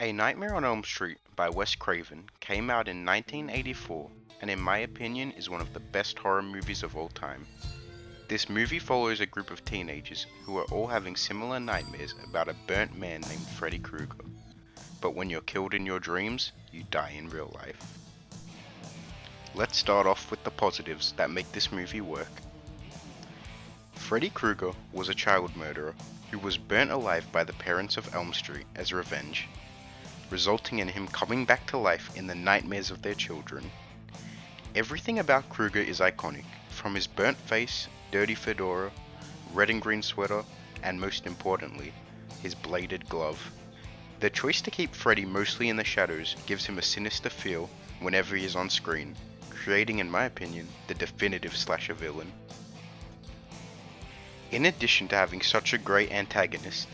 A Nightmare on Elm Street by Wes Craven came out in 1984 and in my opinion is one of the best horror movies of all time. This movie follows a group of teenagers who are all having similar nightmares about a burnt man named Freddy Krueger. But when you're killed in your dreams, you die in real life. Let's start off with the positives that make this movie work. Freddy Krueger was a child murderer who was burnt alive by the parents of Elm Street as revenge, resulting in him coming back to life in the nightmares of their children. Everything about Krueger is iconic, from his burnt face, dirty fedora, red and green sweater, and most importantly, his bladed glove. The choice to keep Freddy mostly in the shadows gives him a sinister feel whenever he is on screen, creating, in my opinion, the definitive slasher villain. In addition to having such a great antagonist,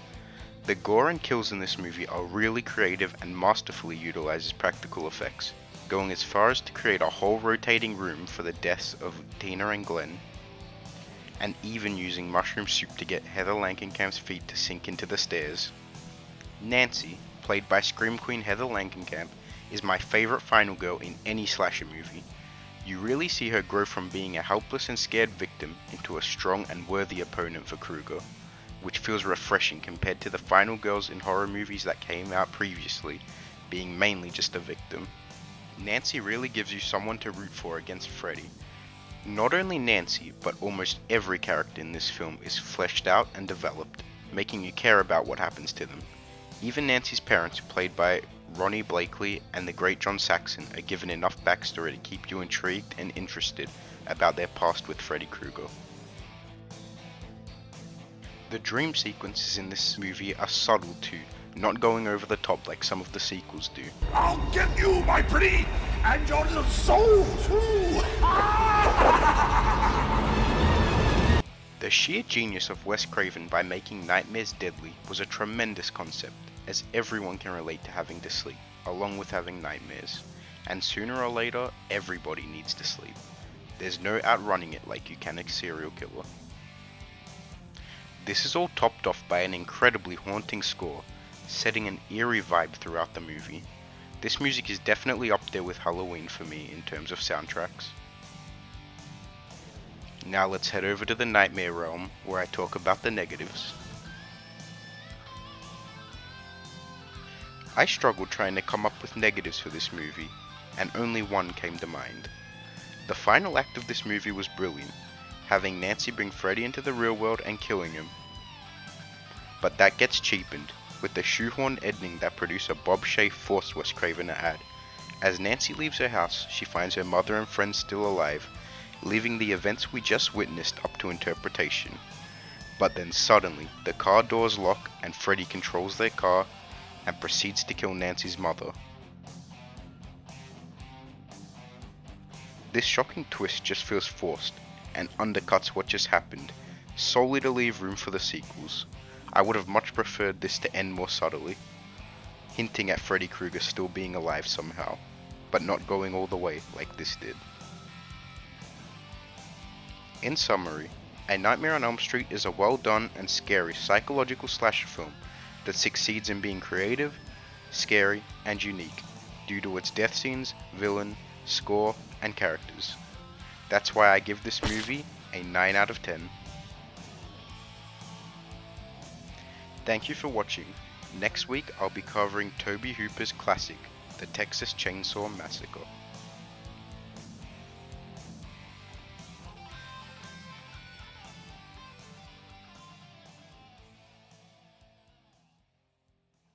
the gore and kills in this movie are really creative and masterfully utilizes practical effects, going as far as to create a whole rotating room for the deaths of Tina and Glenn, and even using mushroom soup to get Heather Langenkamp's feet to sink into the stairs. Nancy, played by Scream Queen Heather Langenkamp, is my favorite final girl in any slasher movie. You really see her grow from being a helpless and scared victim into a strong and worthy opponent for Krueger, which feels refreshing compared to the final girls in horror movies that came out previously, being mainly just a victim. Nancy really gives you someone to root for against Freddy. Not only Nancy, but almost every character in this film is fleshed out and developed, making you care about what happens to them. Even Nancy's parents, played by Ronnie Blakely and the great John Saxon, are given enough backstory to keep you intrigued and interested about their past with Freddy Krueger. The dream sequences in this movie are subtle too, not going over the top like some of the sequels do. I'll get you, my pretty, and your little soul too! The sheer genius of Wes Craven by making nightmares deadly was a tremendous concept, as everyone can relate to having to sleep, along with having nightmares, and sooner or later, everybody needs to sleep. There's no outrunning it like you can a serial killer. This is all topped off by an incredibly haunting score, setting an eerie vibe throughout the movie. This music is definitely up there with Halloween for me in terms of soundtracks. Now let's head over to the nightmare realm where I talk about the negatives. I struggled trying to come up with negatives for this movie, and only one came to mind. The final act of this movie was brilliant, having Nancy bring Freddy into the real world and killing him. But that gets cheapened, with the shoehorn ending that producer Bob Shaye forced Wes Craven to add. As Nancy leaves her house, she finds her mother and friends still alive, leaving the events we just witnessed up to interpretation. But then suddenly, the car doors lock and Freddy controls their car and proceeds to kill Nancy's mother. This shocking twist just feels forced and undercuts what just happened, solely to leave room for the sequels. I would have much preferred this to end more subtly, hinting at Freddy Krueger still being alive somehow, but not going all the way like this did. In summary, A Nightmare on Elm Street is a well done and scary psychological slasher film that succeeds in being creative, scary, and unique due to its death scenes, villain, score, and characters. That's why I give this movie a 9 out of 10. Thank you for watching. Next week I'll be covering Tobe Hooper's classic, The Texas Chainsaw Massacre.